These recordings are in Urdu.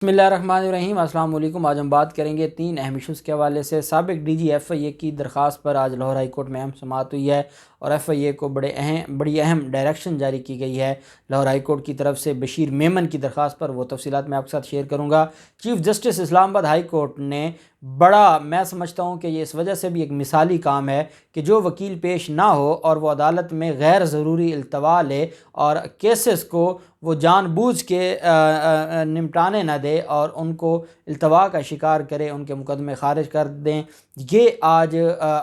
بسم اللہ الرحمن الرحیم۔ السلام علیکم۔ آج ہم بات کریں گے 3 اہم ایشوز کے حوالے سے۔ سابق ڈی جی ایف آئی اے کی درخواست پر آج لاہور ہائی کورٹ میں اہم سماعت ہوئی ہے اور ایف آئی اے کو بڑی اہم ڈائریکشن جاری کی گئی ہے لاہور ہائی کورٹ کی طرف سے بشیر میمن کی درخواست پر۔ وہ تفصیلات میں آپ کے ساتھ شیئر کروں گا۔ چیف جسٹس اسلام آباد ہائی کورٹ نے میں سمجھتا ہوں کہ یہ اس وجہ سے بھی ایک مثالی کام ہے کہ جو وکیل پیش نہ ہو اور وہ عدالت میں غیر ضروری التوا لے اور کیسز کو وہ جان بوجھ کے نمٹانے نہ دے اور ان کو التوا کا شکار کرے، ان کے مقدمے خارج کر دیں، یہ آج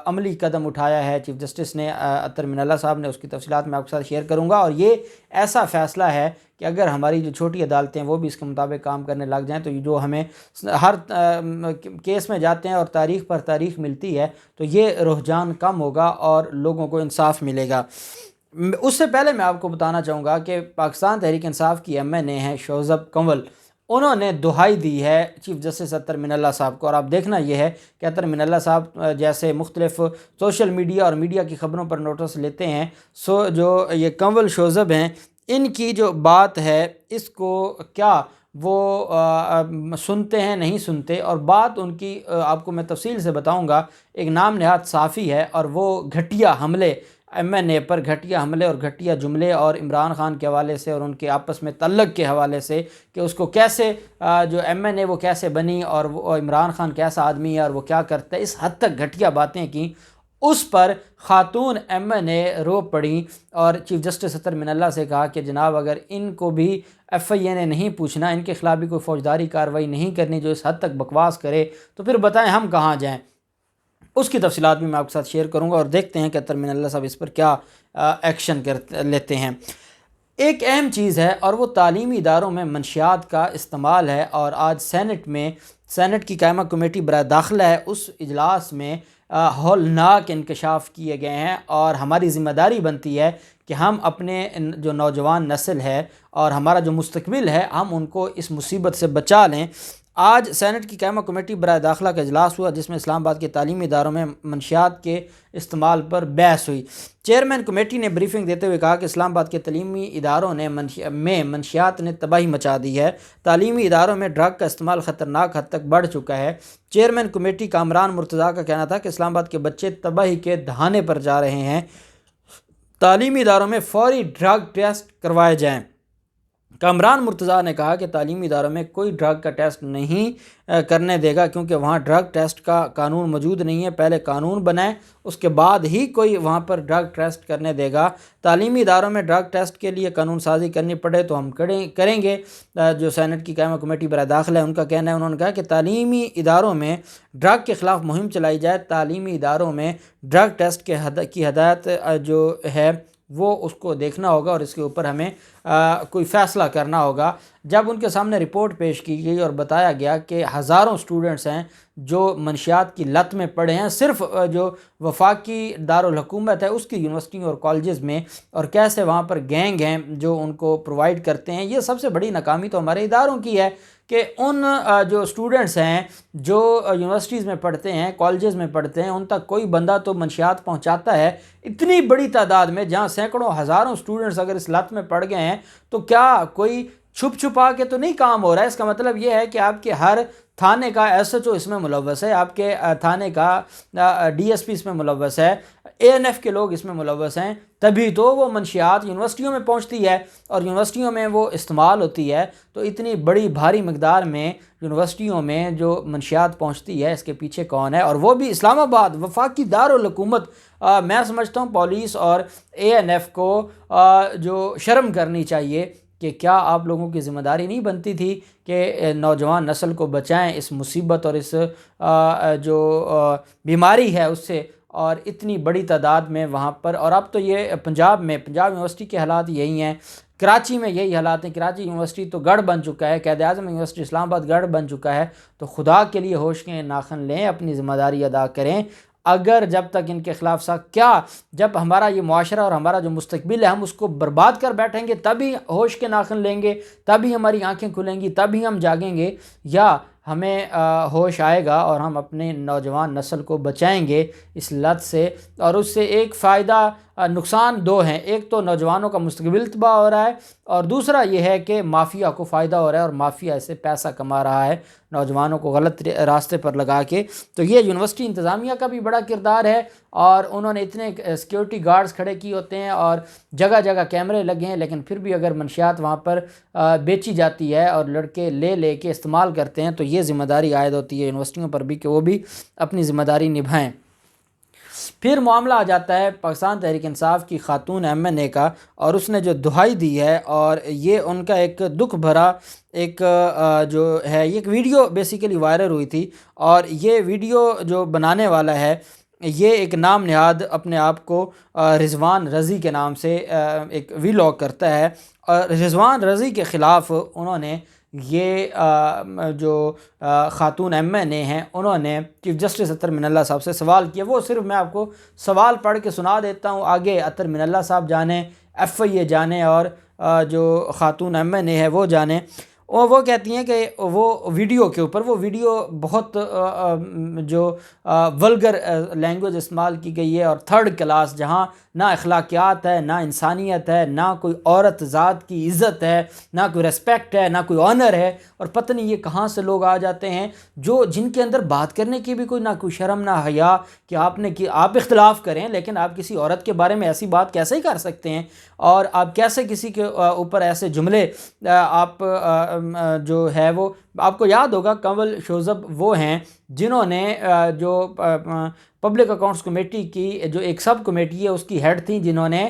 عملی قدم اٹھایا ہے چیف جسٹس نے اطہر من اللہ صاحب نے۔ اس کی تفصیلات میں آپ کے ساتھ شیئر کروں گا اور یہ ایسا فیصلہ ہے کہ اگر ہماری جو چھوٹی عدالتیں وہ بھی اس کے مطابق کام کرنے لگ جائیں تو جو ہمیں ہر کیس میں جاتے ہیں اور تاریخ پر تاریخ ملتی ہے تو یہ رجحان کم ہوگا اور لوگوں کو انصاف ملے گا۔ اس سے پہلے میں آپ کو بتانا چاہوں گا کہ پاکستان تحریک انصاف کی ایم این اے ہیں شوذب کنول، انہوں نے دہائی دی ہے چیف جسٹس اطہر من اللہ صاحب کو۔ اور آپ دیکھنا یہ ہے کہ اطہر من اللہ صاحب جیسے مختلف سوشل میڈیا اور میڈیا کی خبروں پر نوٹس لیتے ہیں، جو یہ کنول شوذب ہیں، ان کی جو بات ہے اس کو کیا وہ سنتے ہیں نہیں سنتے، اور بات ان کی آپ کو میں تفصیل سے بتاؤں گا۔ ایک نام نہاد صحافی ہے اور وہ گھٹیا حملے ایم این اے پر، گھٹیا حملے اور گھٹیا جملے اور عمران خان کے حوالے سے اور ان کے آپس میں تعلق کے حوالے سے کہ اس کو کیسے جو ایم این اے وہ کیسے بنی اور وہ عمران خان کیسا آدمی ہے اور وہ کیا کرتا ہے، اس حد تک گھٹیا باتیں کی۔ اس پر خاتون ایم این اے رو پڑیں اور چیف جسٹس اطہر من اللہ سے کہا کہ جناب اگر ان کو بھی ایف آئی اے نے نہیں پوچھنا، ان کے خلاف بھی کوئی فوجداری کارروائی نہیں کرنی جو اس حد تک بکواس کرے، تو پھر بتائیں ہم کہاں جائیں۔ اس کی تفصیلات بھی میں آپ کے ساتھ شیئر کروں گا اور دیکھتے ہیں کہ اطہر من اللہ صاحب اس پر کیا ایکشن لیتے ہیں۔ ایک اہم چیز ہے اور وہ تعلیمی اداروں میں منشیات کا استعمال ہے، اور آج سینٹ کی قائمہ کمیٹی برائے داخلہ ہے، اس اجلاس میں ہولناک انکشاف کیے گئے ہیں اور ہماری ذمہ داری بنتی ہے کہ ہم اپنے جو نوجوان نسل ہے اور ہمارا جو مستقبل ہے ہم ان کو اس مصیبت سے بچا لیں۔ آج سینٹ کی قائمہ کمیٹی برائے داخلہ کا اجلاس ہوا جس میں اسلام آباد کے تعلیمی اداروں میں منشیات کے استعمال پر بحث ہوئی۔ چیئرمین کمیٹی نے بریفنگ دیتے ہوئے کہا کہ اسلام آباد کے تعلیمی اداروں میں منشیات نے تباہی مچا دی ہے، تعلیمی اداروں میں ڈرگ کا استعمال خطرناک حد تک بڑھ چکا ہے۔ چیئرمین کمیٹی کامران مرتضیٰ کا کہنا تھا کہ اسلام آباد کے بچے تباہی کے دہانے پر جا رہے ہیں، تعلیمی اداروں میں فوری ڈرگ ٹیسٹ کروائے جائیں۔ کامران مرتضیٰ نے کہا کہ تعلیمی اداروں میں کوئی ڈرگ کا ٹیسٹ نہیں کرنے دے گا کیونکہ وہاں ڈرگ ٹیسٹ کا قانون موجود نہیں ہے، پہلے قانون بنائیں اس کے بعد ہی کوئی وہاں پر ڈرگ ٹیسٹ کرنے دے گا۔ تعلیمی اداروں میں ڈرگ ٹیسٹ کے لیے قانون سازی کرنی پڑے تو ہم کریں گے۔ جو سینٹ کی قائمہ کمیٹی برائے داخلہ ہے ان کا کہنا ہے، انہوں نے کہا کہ تعلیمی اداروں میں ڈرگ کے خلاف مہم چلائی جائے، تعلیمی اداروں میں ڈرگ ٹیسٹ کی ہدایت جو ہے وہ اس کو دیکھنا ہوگا اور اس کے اوپر ہمیں کوئی فیصلہ کرنا ہوگا۔ جب ان کے سامنے رپورٹ پیش کی گئی اور بتایا گیا کہ ہزاروں سٹوڈنٹس ہیں جو منشیات کی لت میں پڑے ہیں صرف جو وفاقی دارالحکومت ہے اس کی یونیورسٹیوں اور کالجز میں، اور کیسے وہاں پر گینگ ہیں جو ان کو پرووائڈ کرتے ہیں، یہ سب سے بڑی ناکامی تو ہمارے اداروں کی ہے کہ ان جو سٹوڈنٹس ہیں جو یونیورسٹیز میں پڑھتے ہیں، کالجز میں پڑھتے ہیں، ان تک کوئی بندہ تو منشیات پہنچاتا ہے اتنی بڑی تعداد میں، جہاں سینکڑوں ہزاروں سٹوڈنٹس اگر اس لت میں پڑ گئے ہیں تو کیا کوئی چھپ چھپا کے تو نہیں کام ہو رہا ہے۔ اس کا مطلب یہ ہے کہ آپ کے ہر تھانے کا ایس ایچ او اس میں ملوث ہے، آپ کے تھانے کا ڈی ایس پی اس میں ملوث ہے، اے این ایف کے لوگ اس میں ملوث ہیں، تبھی تو وہ منشیات یونیورسٹیوں میں پہنچتی ہے اور یونیورسٹیوں میں وہ استعمال ہوتی ہے۔ تو اتنی بڑی بھاری مقدار میں یونیورسٹیوں میں جو منشیات پہنچتی ہے اس کے پیچھے کون ہے، اور وہ بھی اسلام آباد وفاقی دارالحکومت۔ میں سمجھتا ہوں پولیس اور اے این ایف کو جو شرم کرنی چاہیے کہ کیا آپ لوگوں کی ذمہ داری نہیں بنتی تھی کہ نوجوان نسل کو بچائیں اس مصیبت اور اس جو بیماری ہے اس سے، اور اتنی بڑی تعداد میں وہاں پر۔ اور اب تو یہ پنجاب یونیورسٹی کے حالات یہی ہیں، کراچی میں یہی حالات ہیں۔ کراچی یونیورسٹی تو گڑھ بن چکا ہے، قائد اعظم یونیورسٹی اسلام آباد گڑھ بن چکا ہے۔ تو خدا کے لیے ہوش کے ناخن لیں، اپنی ذمہ داری ادا کریں۔ اگر جب تک ان کے خلاف جب ہمارا یہ معاشرہ اور ہمارا جو مستقبل ہے ہم اس کو برباد کر بیٹھیں گے تبھی ہوش کے ناخن لیں گے، تبھی ہماری آنکھیں کھلیں گی، تبھی ہم جاگیں گے، یا ہمیں ہوش آئے گا اور ہم اپنے نوجوان نسل کو بچائیں گے اس لت سے۔ اور اس سے ایک فائدہ نقصان دو ہیں، ایک تو نوجوانوں کا مستقبل تباہ ہو رہا ہے، اور دوسرا یہ ہے کہ مافیا کو فائدہ ہو رہا ہے اور مافیا اس سے پیسہ کما رہا ہے نوجوانوں کو غلط راستے پر لگا کے۔ تو یہ یونیورسٹی انتظامیہ کا بھی بڑا کردار ہے، اور انہوں نے اتنے سیکیورٹی گارڈز کھڑے کیے ہوتے ہیں اور جگہ جگہ کیمرے لگے ہیں، لیکن پھر بھی اگر منشیات وہاں پر بیچی جاتی ہے اور لڑکے لے کے استعمال کرتے ہیں تو یہ ذمہ داری عائد ہوتی ہے یونیورسٹیوں پر بھی کہ وہ بھی اپنی ذمہ داری نبھائیں۔ پھر معاملہ آ جاتا ہے پاکستان تحریک انصاف کی خاتون MNA کا، اور اس نے جو دہائی دی ہے، اور یہ ان کا ایک دکھ بھرا ایک جو ہے، یہ ایک ویڈیو بیسیکلی وائرل ہوئی تھی، اور یہ ویڈیو جو بنانے والا ہے یہ ایک نام نہاد اپنے آپ کو رضوان رضی کے نام سے ایک ویلاگ کرتا ہے، اور رضوان رضی کے خلاف انہوں نے یہ جو خاتون MNA ہیں انہوں نے چیف جسٹس اطہر من اللہ صاحب سے سوال کیا۔ وہ صرف میں آپ کو سوال پڑھ کے سنا دیتا ہوں، آگے اطہر من اللہ صاحب جانیں، FIA جانیں، اور جو خاتون MNA ہے وہ جانیں۔ اور وہ کہتی ہیں کہ وہ ویڈیو کے اوپر، وہ ویڈیو بہت جو ولگر لینگویج استعمال کی گئی ہے اور تھرڈ کلاس، جہاں نہ اخلاقیات ہے، نہ انسانیت ہے، نہ کوئی عورت ذات کی عزت ہے، نہ کوئی ریسپیکٹ ہے، نہ کوئی آنر ہے، اور پتہ نہیں یہ کہاں سے لوگ آ جاتے ہیں جن کے اندر بات کرنے کی بھی کوئی نہ کوئی شرم نہ حیا، کہ آپ اختلاف کریں لیکن آپ کسی عورت کے بارے میں ایسی بات کیسے ہی کر سکتے ہیں، اور آپ کیسے کسی کے اوپر ایسے جملے آپ جو ہے وہ، آپ کو یاد ہوگا کنول شوذب وہ ہیں جنہوں نے جو پبلک اکاؤنٹس کمیٹی کی جو ایک سب کمیٹی ہے اس کی ہیڈ تھیں، جنہوں نے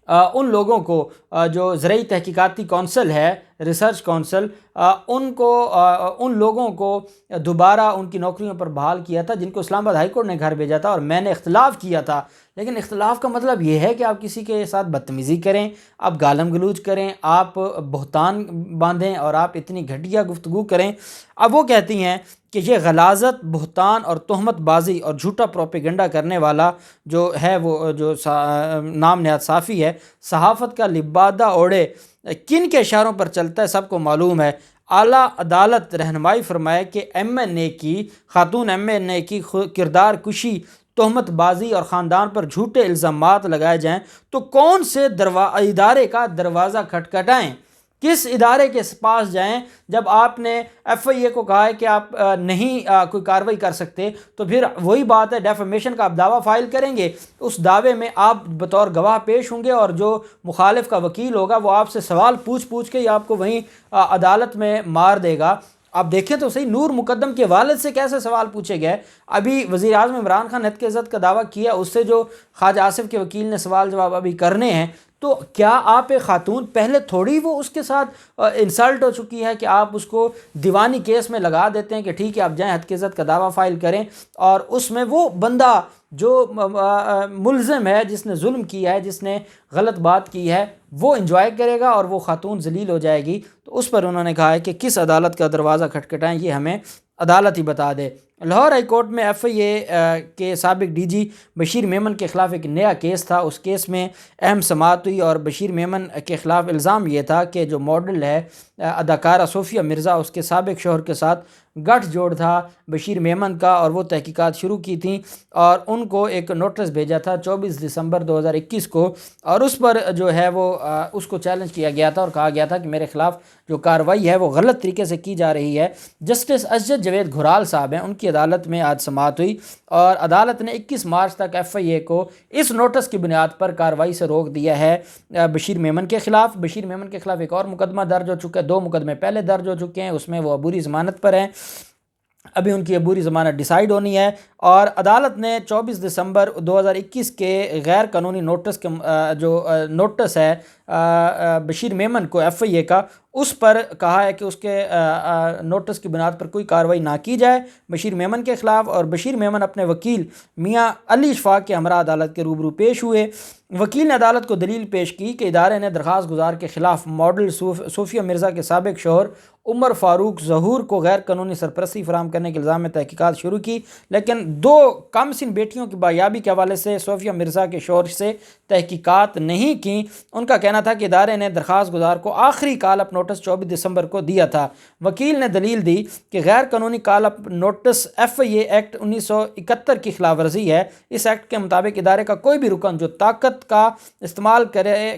ان لوگوں کو جو زرعی تحقیقاتی کونسل ہے، ریسرچ کونسل، ان لوگوں کو دوبارہ ان کی نوکریوں پر بحال کیا تھا، جن کو اسلام آباد ہائی کورٹ نے گھر بھیجا تھا، اور میں نے اختلاف کیا تھا۔ لیکن اختلاف کا مطلب یہ ہے کہ آپ کسی کے ساتھ بدتمیزی کریں، آپ گالم گلوچ کریں، آپ بہتان باندھیں، اور آپ اتنی گھٹیا گفتگو کریں۔ اب وہ کہتی ہیں کہ یہ غلاظت، بہتان اور تہمت بازی اور جھوٹا پروپیگنڈا کرنے والا جو ہے، وہ جو نام نہاد صحافی ہے، صحافت کا لبادہ اوڑھے کن کے اشاروں پر چلتا ہے سب کو معلوم ہے۔ اعلیٰ عدالت رہنمائی فرمائے کہ خاتون MNA کی کردار کشی، تہمت بازی اور خاندان پر جھوٹے الزامات لگائے جائیں تو کون سے ادارے کا دروازہ کھٹکھٹائیں، کس ادارے کے پاس جائیں؟ جب آپ نے FIA کو کہا ہے کہ آپ نہیں کوئی کارروائی کر سکتے، تو پھر وہی بات ہے، ڈیفیمیشن کا آپ دعویٰ فائل کریں گے، اس دعوے میں آپ بطور گواہ پیش ہوں گے، اور جو مخالف کا وکیل ہوگا وہ آپ سے سوال پوچھ کے آپ کو وہیں عدالت میں مار دے گا۔ آپ دیکھیں تو صحیح، نور مقدم کے والد سے کیسے سوال پوچھے گئے؟ ابھی وزیر اعظم عمران خان ہتک عزت کا دعویٰ کیا، اس سے جو خواجہ آصف کے وکیل نے سوال جواب ابھی کرنے ہیں، تو کیا آپ ایک خاتون، پہلے تھوڑی وہ اس کے ساتھ انسلٹ ہو چکی ہے کہ آپ اس کو دیوانی کیس میں لگا دیتے ہیں کہ ٹھیک ہے آپ جائیں ہتک عزت کا دعویٰ فائل کریں، اور اس میں وہ بندہ جو ملزم ہے، جس نے ظلم کیا ہے، جس نے غلط بات کی ہے، وہ انجوائے کرے گا اور وہ خاتون ذلیل ہو جائے گی۔ تو اس پر انہوں نے کہا ہے کہ کس عدالت کا دروازہ کھٹکھٹائیں، یہ ہمیں عدالت ہی بتا دے۔ لاہور ہائی کورٹ میں FIA کے سابق DG بشیر میمن کے خلاف ایک نیا کیس تھا۔ اس کیس میں اہم سماعت ہوئی، اور بشیر میمن کے خلاف الزام یہ تھا کہ جو ماڈل ہے اداکارہ صوفیہ مرزا، اس کے سابق شوہر کے ساتھ گٹھ جوڑ تھا بشیر میمن کا، اور وہ تحقیقات شروع کی تھیں، اور ان کو ایک نوٹس بھیجا تھا 24 دسمبر 2021 کو، اور اس پر جو ہے وہ اس کو چیلنج کیا گیا تھا اور کہا گیا تھا کہ میرے خلاف جو کارروائی ہے وہ غلط طریقے سے کی جا رہی ہے۔ جسٹس اسجد جاوید گھرال صاحب ہیں، ان کی عدالت میں آج سماعت ہوئی، اور عدالت نے 21 مارچ تک FIA کو اس نوٹس کی بنیاد پر کارروائی سے روک دیا ہے بشیر میمن کے خلاف۔ بشیر میمن کے خلاف ایک اور مقدمہ درج ہو چکا ہے، 2 مقدمے پہلے درج ہو چکے ہیں، اس میں وہ عبوری ضمانت پر ہیں، ابھی ان کی عبوری ضمانت ڈیسائیڈ ہونی ہے۔ اور عدالت نے 24 دسمبر 2021 کے غیر قانونی نوٹس کے جو نوٹس ہے بشیر میمن کو FIA کا، اس پر کہا ہے کہ اس کے نوٹس کی بنیاد پر کوئی کارروائی نہ کی جائے بشیر میمن کے خلاف، اور بشیر میمن اپنے وکیل میاں علی اشفاق کے ہمراہ عدالت کے روبرو پیش ہوئے۔ وکیل نے عدالت کو دلیل پیش کی کہ ادارے نے درخواست گزار کے خلاف ماڈل صوفیہ مرزا کے سابق شوہر عمر فاروق ظہور کو غیر قانونی سرپرستی فراہم کرنے کے الزام میں تحقیقات شروع کی، لیکن دو کم سن بیٹیوں کی بایابی کے حوالے سے صوفیہ مرزا کے شوہر سے تحقیقات نہیں کی۔ ان کا کہنا تھا کہ ادارے نے درخواست گزار کو آخری کال اپ نوٹس 24 دسمبر کو دیا تھا۔ وکیل نے دلیل دی کہ غیر قانونی کال اپ نوٹس FIA ایکٹ 1971 کی خلاف ورزی ہے۔ اس ایکٹ کے مطابق ادارے کا کوئی بھی رکن جو طاقت کا استعمال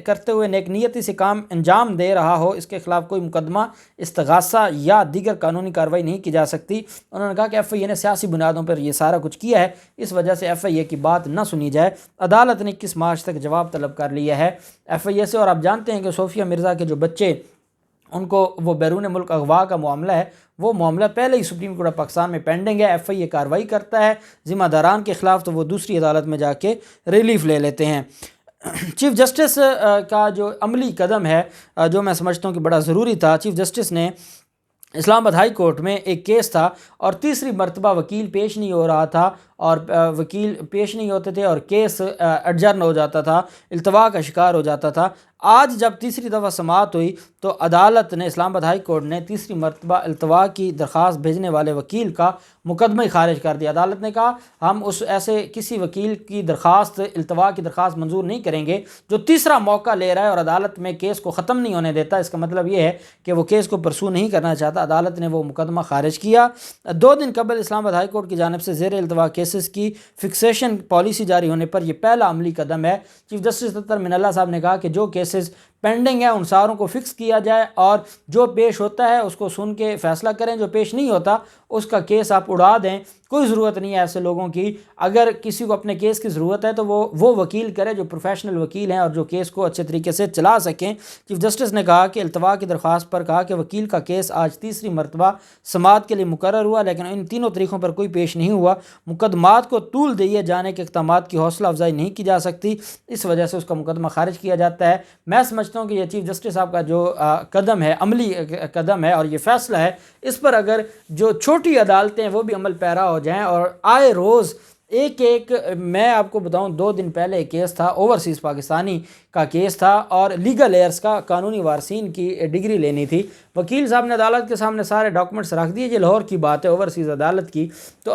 کرتے ہوئے نیک نیتی سے کام انجام دے رہا ہو، اس کے خلاف کوئی مقدمہ، استغاثہ یا دیگر قانونی کارروائی نہیں کی جا سکتی۔ انہوں نے کہا کہ FIA نے سیاسی بنیادوں پر یہ سارا کچھ کیا ہے، اس وجہ سے FIA کی بات نہ سنی جائے۔ عدالت نے 21 مارچ تک جواب طلب کر لیا ہے FIA سے۔ اور آپ جانتے ہیں کہ صوفیہ مرزا کے جو بچے، ان کو وہ بیرون ملک اغوا کا معاملہ ہے، وہ معاملہ پہلے ہی سپریم کورٹ آف پاکستان میں پینڈنگ ہے۔ FIA کارروائی کرتا ہے ذمہ داران کے خلاف تو وہ دوسری عدالت میں جا کے ریلیف لے لیتے ہیں۔ چیف جسٹس کا جو عملی قدم ہے، جو میں سمجھتا ہوں کہ بڑا ضروری تھا، چیف جسٹس نے اسلام آباد ہائی کورٹ میں ایک کیس تھا اور تیسری مرتبہ وکیل پیش نہیں ہو رہا تھا، اور وکیل پیش نہیں ہوتے تھے اور کیس اڈجرن ہو جاتا تھا، التوا کا شکار ہو جاتا تھا۔ آج جب تیسری دفعہ سماعت ہوئی تو عدالت نے، اسلام آباد ہائی کورٹ نے تیسری مرتبہ التوا کی درخواست بھیجنے والے وکیل کا مقدمہ ہی خارج کر دیا۔ عدالت نے کہا ہم اس ایسے کسی وکیل کی درخواست، التوا کی درخواست منظور نہیں کریں گے جو تیسرا موقع لے رہا ہے اور عدالت میں کیس کو ختم نہیں ہونے دیتا۔ اس کا مطلب یہ ہے کہ وہ کیس کو پرسو نہیں کرنا چاہتا۔ عدالت نے وہ مقدمہ خارج کیا۔ 2 دن قبل اسلام آباد ہائی کورٹ کی جانب سے زیر التوا کیسز کی فکسیشن پالیسی جاری ہونے پر یہ پہلا عملی قدم ہے۔ چیف جسٹس اطہر من اللہ صاحب نے کہا کہ جو کیسز پینڈنگ ہے ان ساروں کو فکس کیا جائے اور جو پیش ہوتا ہے اس کو سن کے فیصلہ کریں، جو پیش نہیں ہوتا اس کا کیس آپ اڑا دیں۔ کوئی ضرورت نہیں ہے ایسے لوگوں کی۔ اگر کسی کو اپنے کیس کی ضرورت ہے تو وہ وکیل کرے جو پروفیشنل وکیل ہیں اور جو کیس کو اچھے طریقے سے چلا سکیں۔ چیف جسٹس نے کہا کہ التوا کی درخواست پر کہا کہ وکیل کا کیس آج تیسری مرتبہ سماعت کے لیے مقرر ہوا، لیکن ان تینوں طریقوں پر کوئی پیش نہیں ہوا۔ مقدمات کو طول دیے جانے کے اقدامات کی حوصلہ افزائی نہیں کی جا سکتی، اس وجہ سے اس کا مقدمہ خارج کیا جاتا ہے۔ میں سمجھتا ہوں کہ یہ چیف جسٹس صاحب کا جو قدم ہے، عملی قدم ہے اور یہ فیصلہ ہے، اس پر اگر جو چھوٹی عدالتیں ہیں وہ بھی عمل پیرا ہو جائیں اور آئے روز ایک میں آپ کو بتاؤں 2 دن پہلے ایک کیس تھا، اوورسیز پاکستانی کا کیس تھا اور لیگل ایئرس کا، قانونی وارثین کی ڈگری لینی تھی۔ وکیل صاحب نے عدالت کے سامنے سارے ڈاکومنٹس رکھ دیے، یہ لاہور کی بات ہے، اوورسیز عدالت کی، تو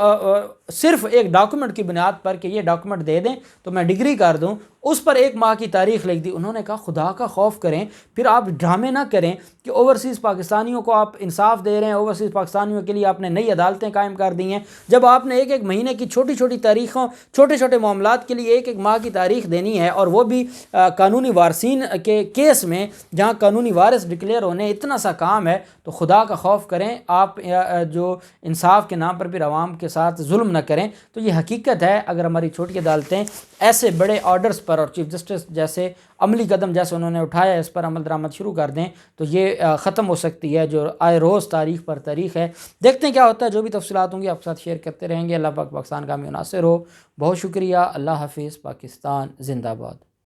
صرف ایک ڈاکومنٹ کی بنیاد پر کہ یہ ڈاکومنٹ دے دیں تو میں ڈگری کر دوں، اس پر 1 ماہ کی تاریخ لکھ دی۔ انہوں نے کہا خدا کا خوف کریں، پھر آپ ڈرامے نہ کریں کہ اوورسیز پاکستانیوں کو آپ انصاف دے رہے ہیں، اوورسیز پاکستانیوں کے لیے آپ نے نئی عدالتیں قائم کر دی ہیں۔ جب آپ نے 1 مہینے کی چھوٹی چھوٹی تاریخوں، چھوٹے چھوٹے معاملات کے لیے 1 ماہ کی تاریخ دینی ہے، اور وہ بھی قانونی وارثین کے کیس میں جہاں قانونی وارث ڈکلیئر ہونے اتنا سا کام ہے، تو خدا کا خوف کریں، آپ جو انصاف کے نام پر پھر عوام کے ساتھ ظلم نہ کریں۔ تو یہ حقیقت ہے، اگر ہماری چھوٹی عدالتیں ایسے بڑے آرڈرز پر اور چیف جسٹس جیسے عملی قدم جیسے انہوں نے اٹھایا اس پر عمل درآمد شروع کر دیں تو یہ ختم ہو سکتی ہے جو آئے روز تاریخ پر تاریخ ہے۔ دیکھتے ہیں کیا ہوتا ہے، جو بھی تفصیلات ہوں گی آپ کے ساتھ شیئر کرتے رہیں گے۔ اللہ پاک پاکستان کا ہمیں ناصر ہو۔ بہت شکریہ۔ اللہ حافظ۔ پاکستان زندہ باد۔